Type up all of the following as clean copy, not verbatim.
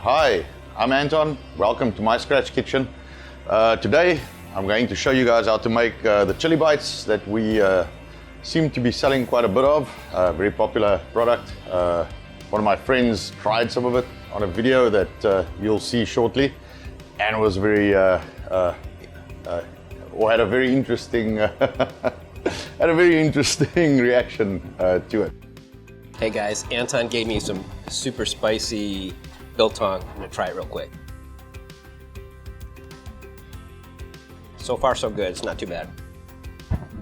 Hi, I'm Anton. Welcome to my Scratch Kitchen. Today I'm going to show you guys how to make the chili bites that we seem to be selling quite a bit of. Very popular product. One of my friends tried some of it on a video that you'll see shortly, and was very or had a very interesting reaction to it. Hey guys, Anton gave me some super spicy biltong. I'm gonna try it real quick. So far so good, it's not too bad.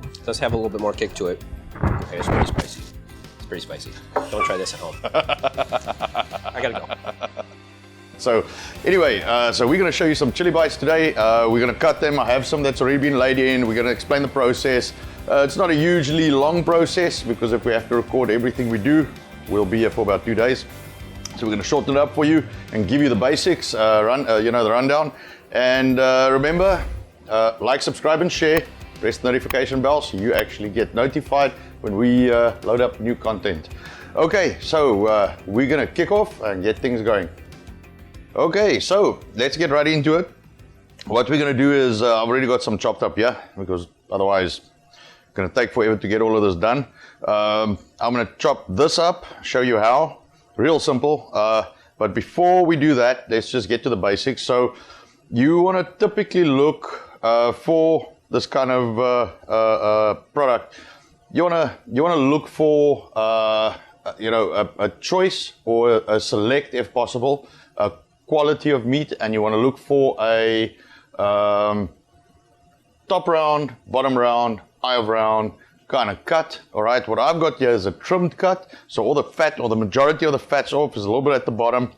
It does have a little bit more kick to it. Okay, it's pretty spicy. It's pretty spicy. Don't try this at home. I gotta go. So anyway, so we're gonna show you some chili bites today. We're gonna cut them. I have some that's already been laid in. We're gonna explain the process. It's not a hugely long process because if we have to record everything we do, we'll be here for about 2 days. So we're gonna shorten it up for you and give you the basics, the rundown. And remember, like, subscribe, and share. Press the notification bell so you actually get notified when we load up new content. Okay, so we're gonna kick off and get things going. Okay, so let's get right into it. What we're gonna do is, I've already got some chopped up here because otherwise it's gonna take forever to get all of this done. I'm gonna chop this up, show you how. Real simple, but before we do that, let's just get to the basics. So you wanna typically look for this kind of product. You wanna look for a choice or a select, if possible, a quality of meat, and you want to look for a top round, bottom round, eye of round kind of cut. All right, what I've got here is a trimmed cut, so all the fat or the majority of the fat's off. Is a little bit at the bottom,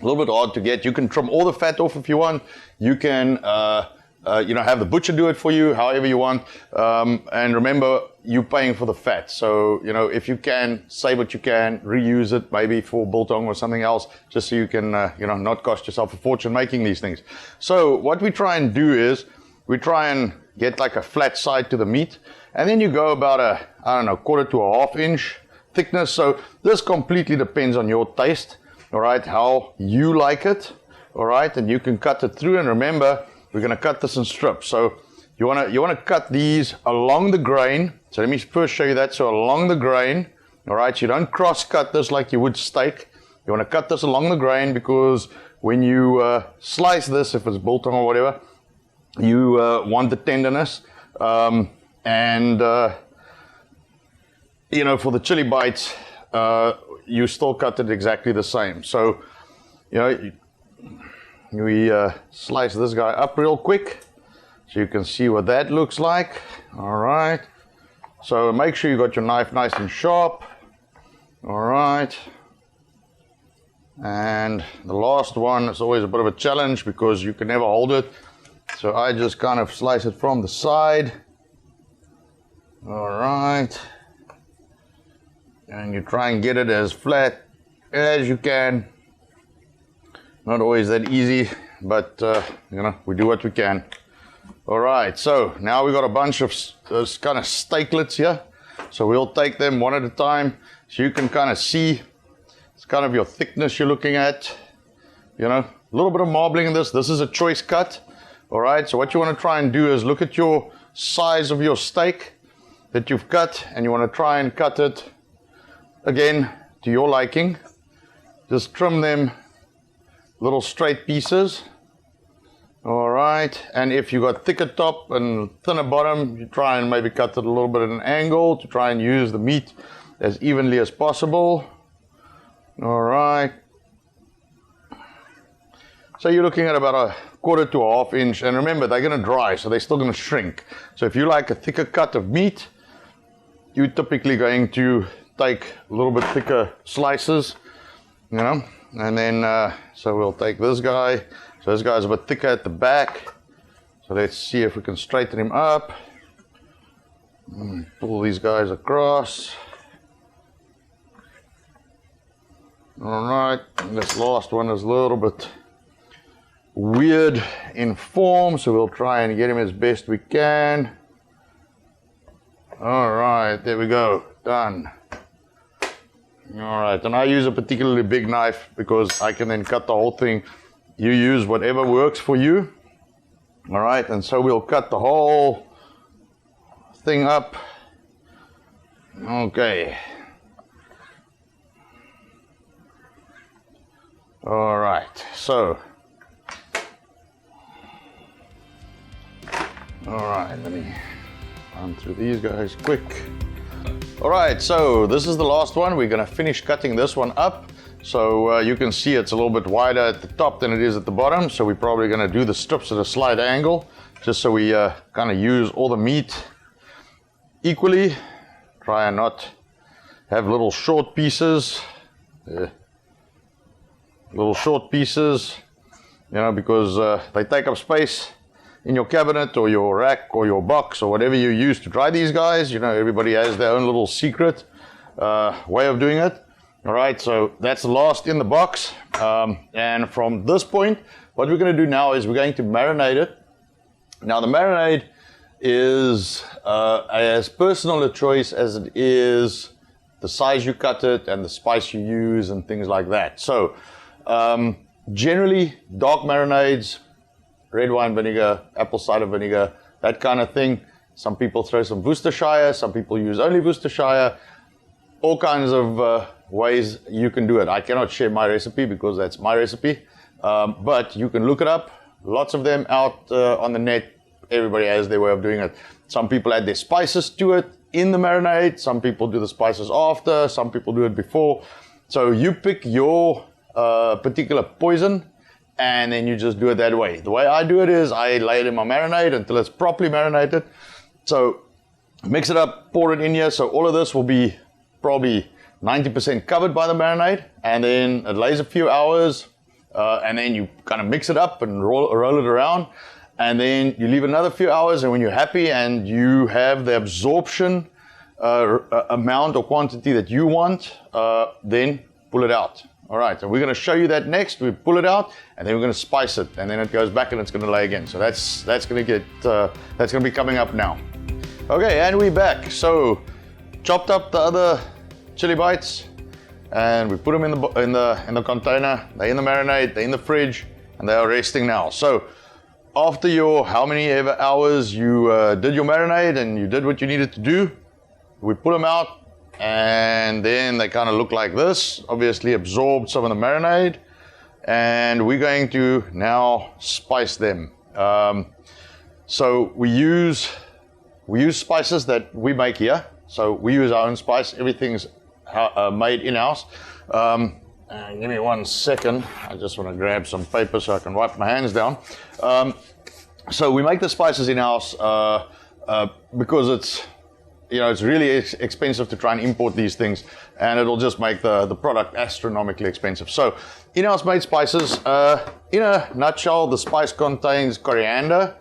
a little bit hard to get. You can trim all the fat off if you want. You can have the butcher do it for you, however you want. And remember, you're paying for the fat. So, if you can, save what you can, reuse it maybe for biltong or something else, just so you can, not cost yourself a fortune making these things. So what we try and do is, we try and get like a flat side to the meat. And then you go about a quarter to a half inch thickness. So this completely depends on your taste, all right, how you like it, all right, and you can cut it through. And remember, we're going to cut this in strips. So you want to cut these along the grain. So let me first show you that. So along the grain, all right, you don't cross cut this like you would steak. You want to cut this along the grain because when you slice this, if it's biltong or whatever, you want the tenderness. For the chili bites, you still cut it exactly the same. So, we slice this guy up real quick so you can see what that looks like. All right, so make sure you got your knife nice and sharp. All right, and the last one is always a bit of a challenge because you can never hold it, so I just kind of slice it from the side. All right, and you try and get it as flat as you can. Not always that easy, but we do what we can. All right, so now we got a bunch of those kind of steaklets here. So we'll take them one at a time so you can kind of see it's kind of your thickness you're looking at. A little bit of marbling in this. This is a choice cut. All right, so what you want to try and do is look at your size of your steak that you've cut, and you want to try and cut it again to your liking. Just trim them little straight pieces. All right, and if you got thicker top and thinner bottom, you try and maybe cut it a little bit at an angle to try and use the meat as evenly as possible. All right, so you're looking at about a quarter to a half inch, and remember, they're going to dry, so they're still going to shrink. So if you like a thicker cut of meat, you're typically going to take a little bit thicker slices, and then, so we'll take this guy. So this guy's a bit thicker at the back. So let's see if we can straighten him up. Pull these guys across. All right, and this last one is a little bit weird in form, so we'll try and get him as best we can. All right, there we go, done. All right, and I use a particularly big knife because I can then cut the whole thing. You use whatever works for you. All right, and so we'll cut the whole thing up. Okay. All right, so. All right, let me run through these guys quick. All right, so this is the last one. We're gonna finish cutting this one up. So you can see it's a little bit wider at the top than it is at the bottom. So we're probably gonna do the strips at a slight angle, just so we kind of use all the meat equally. Try and not have little short pieces. Little short pieces, you know, because they take up space in your cabinet or your rack or your box or whatever you use to dry these guys. You know, everybody has their own little secret way of doing it. All right, so that's the last in the box. And from this point, what we're going to do now is we're going to marinate it. Now the marinade is as personal a choice as it is the size you cut it and the spice you use and things like that. So generally dark marinades, red wine vinegar, apple cider vinegar, that kind of thing. Some people throw some Worcestershire, some people use only Worcestershire. All kinds of ways you can do it. I cannot share my recipe because that's my recipe, but you can look it up. Lots of them out on the net. Everybody has their way of doing it. Some people add their spices to it in the marinade. Some people do the spices after. Some people do it before. So you pick your particular poison, and then you just do it that way. The way I do it is I lay it in my marinade until it's properly marinated. So mix it up, pour it in here. So all of this will be probably 90% covered by the marinade, and then it lays a few hours, and then you kind of mix it up and roll it around, and then you leave another few hours, and when you're happy and you have the absorption amount or quantity that you want, then pull it out. All right, and we're going to show you that next. We pull it out, and then we're going to spice it, and then it goes back and it's going to lay again. So that's going to be coming up now. Okay, and we're back. So chopped up the other chili bites, and we put them in the container. They're in the marinade, they're in the fridge, and they are resting now. So after your how many ever hours you did your marinade and you did what you needed to do, we pull them out. And then they kind of look like this, obviously absorbed some of the marinade, and we're going to now spice them. So we use spices that we make here. So we use our own spice. Everything's made in-house. Give me 1 second. I just want to grab some paper so I can wipe my hands down. So we make the spices in-house because it's really expensive to try and import these things, and it'll just make the product astronomically expensive. So in-house made spices, in a nutshell, the spice contains coriander,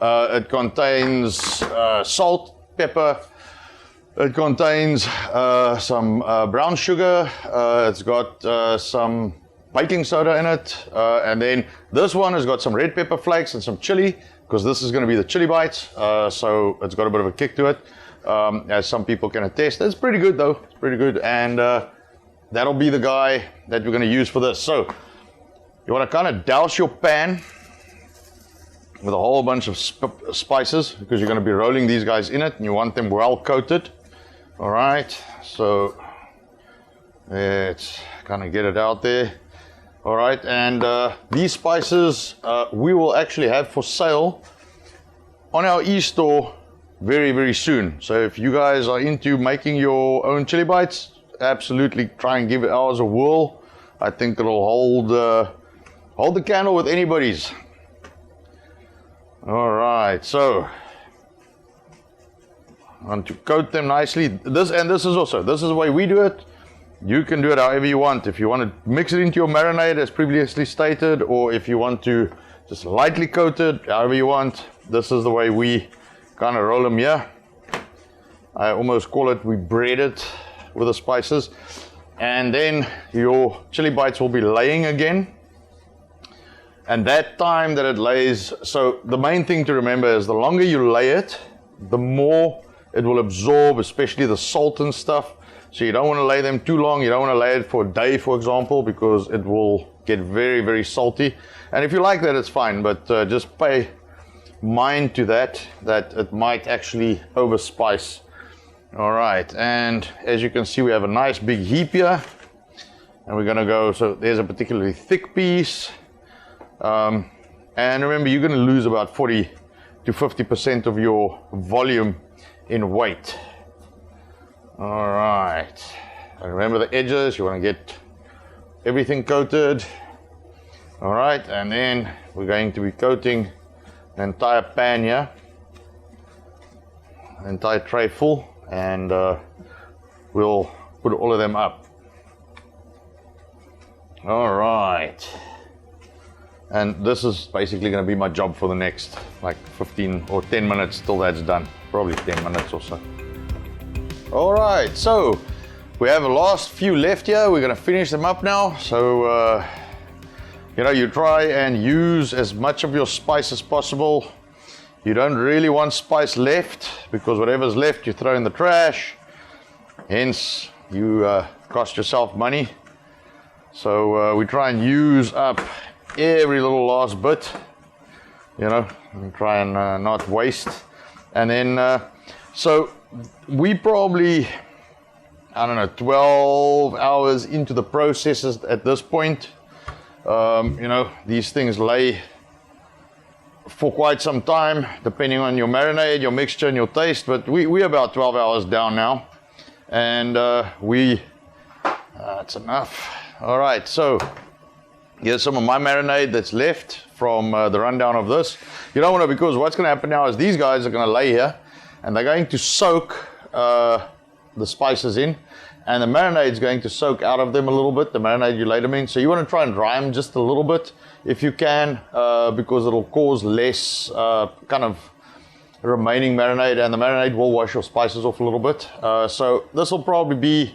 it contains salt, pepper, it contains some brown sugar, it's got some baking soda in it, and then this one has got some red pepper flakes and some chili, because this is going to be the chili bites, so it's got a bit of a kick to it. As some people can attest. It's pretty good though, it's pretty good, and that'll be the guy that we're going to use for this. So you want to kind of douse your pan with a whole bunch of spices, because you're going to be rolling these guys in it, and you want them well coated. All right, so let's kind of get it out there. All right, and these spices we will actually have for sale on our e-store very, very soon. So if you guys are into making your own chili bites, absolutely try and give ours a whirl. I think it'll hold the candle with anybody's. All right, so I want to coat them nicely. This is the way we do it. You can do it however you want. If you want to mix it into your marinade as previously stated, or if you want to just lightly coat it, however you want. This is the way we kind of roll them here. I almost call it we bread it with the spices, and then your chili bites will be laying again, and that time that it lays, so the main thing to remember is the longer you lay it, the more it will absorb, especially the salt and stuff, So you don't want to lay them too long. You don't want to lay it for a day, for example, because it will get very, very salty. And if you like that, it's fine, but just pay mind to that it might actually overspice. All right, and as you can see, we have a nice big heap here, and we're gonna go, so there's a particularly thick piece. And remember, you're gonna lose about 40 to 50% of your volume in weight. All right, and remember the edges, you wanna get everything coated. All right, and then we're going to be coating the entire pan here, the entire tray full, and we'll put all of them up. All right, and this is basically going to be my job for the next like 15 or 10 minutes till that's done, probably 10 minutes or so. All right, so we have a last few left here. We're going to finish them up now. So you know, you try and use as much of your spice as possible. You don't really want spice left, because whatever's left you throw in the trash. Hence, you cost yourself money. So we try and use up every little last bit, you know, and try and not waste. And then, so we probably, I don't know, 12 hours into the processes at this point. You know, these things lay for quite some time, depending on your marinade, your mixture, and your taste. But we're about 12 hours down now, and that's enough. All right, so here's some of my marinade that's left from the rundown of this. You don't want to, because what's going to happen now is these guys are going to lay here, and they're going to soak the spices in. And the marinade is going to soak out of them a little bit, the marinade you laid them in. So you want to try and dry them just a little bit if you can, because it'll cause less kind of remaining marinade, and the marinade will wash your spices off a little bit. So this will probably be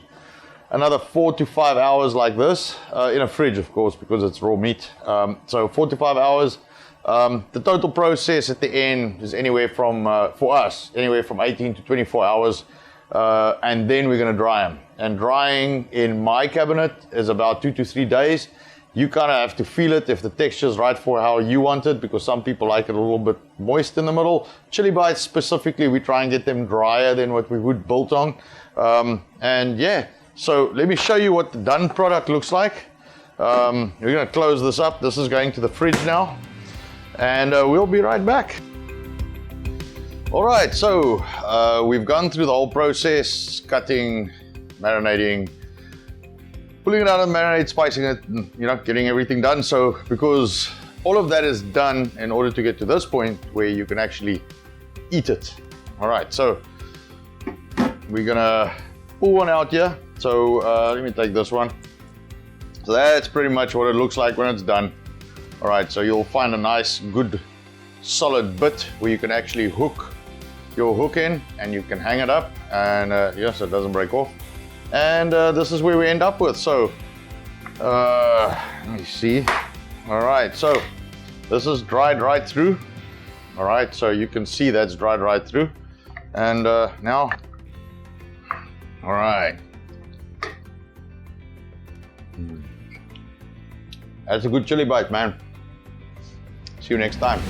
another 4 to 5 hours like this, in a fridge, of course, because it's raw meat. So 4 to 5 hours. The total process at the end is anywhere from, for us, anywhere from 18 to 24 hours. And then we're going to dry them. And drying in my cabinet is about 2 to 3 days. You kind of have to feel it if the texture is right for how you want it, because some people like it a little bit moist in the middle. Chili bites specifically, we try and get them drier than what we would biltong. And yeah, so let me show you what the done product looks like. We're going to close this up. This is going to the fridge now, and we'll be right back. All right, so we've gone through the whole process: cutting, marinating, pulling it out of the marinade, spicing it, and, you know, getting everything done. So because all of that is done in order to get to this point where you can actually eat it. All right, so we're gonna pull one out here. So let me take this one. So that's pretty much what it looks like when it's done. All right, so you'll find a nice, good, solid bit where you can actually hook your hook in, and you can hang it up, and yes, it doesn't break off. And this is where we end up with. So let me see. All right, so this is dried right through. All right, so you can see that's dried right through. And now, all right, that's a good chili bite, man. See you next time.